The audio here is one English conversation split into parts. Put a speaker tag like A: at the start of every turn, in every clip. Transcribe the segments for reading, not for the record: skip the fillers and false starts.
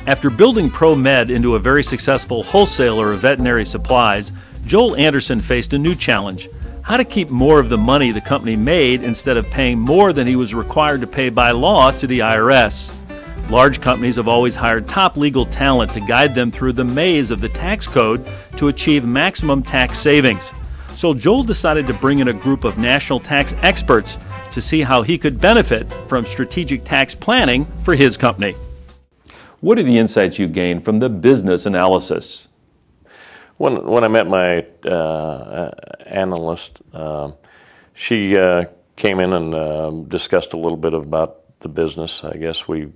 A: After building ProMed into a very successful wholesaler of veterinary supplies, Joel Anderson faced a new challenge: how to keep more of the money the company made instead of paying more than he was required to pay by law to the IRS. Large companies have always hired top legal talent to guide them through the maze of the tax code to achieve maximum tax savings. So Joel decided to bring in a group of national tax experts to see how he could benefit from strategic tax planning for his company. What are the insights you gained from the business analysis?
B: When I met my analyst, she came in and discussed a little bit about the business. I guess we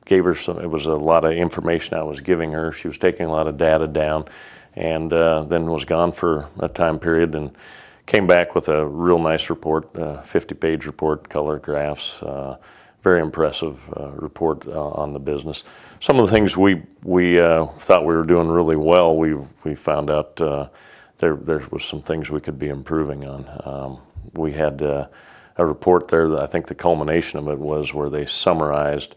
B: gave her some. It was a lot of information I was giving her. She was taking a lot of data down, and then was gone for a time period and came back with a real nice report, 50-page report, color graphs. Very impressive report on the business. Some of the things we thought we were doing really well, we found out there was some things we could be improving on. We had a report there that I think the culmination of it was where they summarized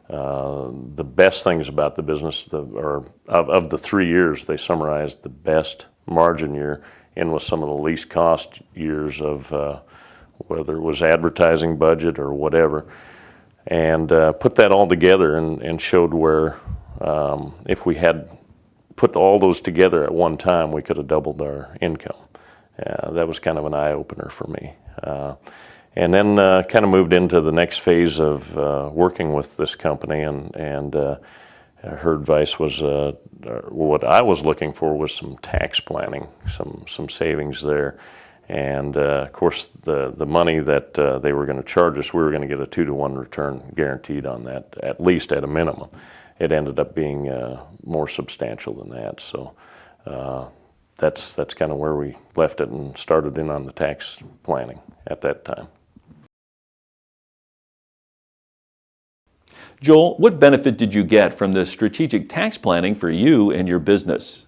B: the best things about the business, or of the 3 years, they summarized the best margin year in with some of the least cost years of whether it was advertising budget or whatever. And put that all together and showed where if we had put all those together at one time, we could have doubled our income. That was kind of an eye-opener for me. And then kind of moved into the next phase of working with this company, and her advice was, what I was looking for was some tax planning, some savings there. And of course, the money that they were going to charge us, we were going to get a 2-to-1 return guaranteed on that, at least at a minimum. It ended up being more substantial than that. So that's kind of where we left it and started in on the tax planning at that time.
A: Joel, what benefit did you get from the strategic tax planning for you and your business?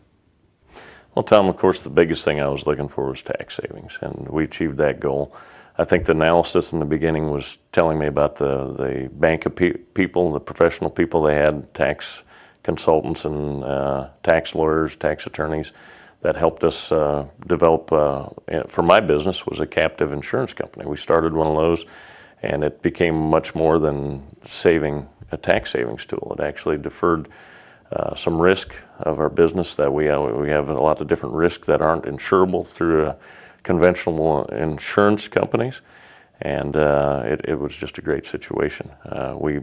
B: Well, Tom, of course, the biggest thing I was looking for was tax savings, and we achieved that goal. I think the analysis in the beginning was telling me about the bank of people, the professional people they had, tax consultants and tax lawyers, tax attorneys, that helped us develop, for my business, was a captive insurance company. We started one of those, and it became much more than saving a tax savings tool. It actually deferred some risk of our business that we have a lot of different risks that aren't insurable through conventional insurance companies, and it was just a great situation. We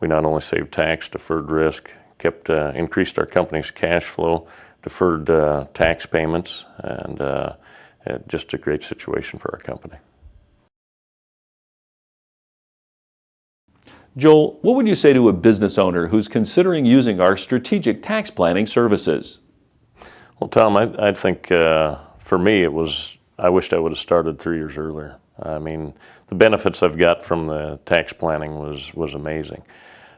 B: not only saved tax, deferred risk, increased our company's cash flow, deferred tax payments, and just a great situation for our company.
A: Joel, what would you say to a business owner who's considering using our strategic tax planning services?
B: Well, Tom, I think for me I wished I would have started 3 years earlier. I mean, the benefits I've got from the tax planning was amazing.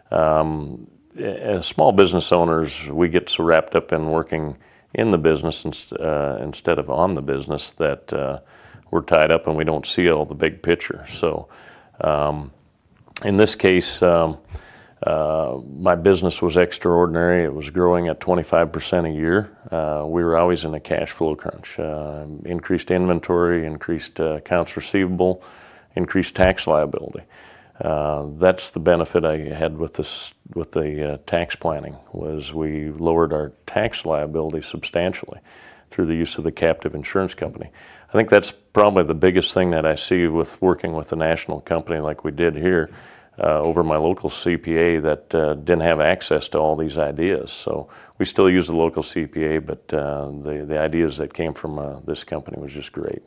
B: As small business owners, we get so wrapped up in working in the business instead of on the business that we're tied up and we don't see all the big picture. So in this case, my business was extraordinary. It was growing at 25% a year. We were always in a cash flow crunch. Increased inventory, increased accounts receivable, increased tax liability. That's the benefit I had with the tax planning, was we lowered our tax liability substantially through the use of the captive insurance company. I think that's probably the biggest thing that I see with working with a national company like we did here over my local CPA that didn't have access to all these ideas. So we still use the local CPA, but the ideas that came from this company was just great.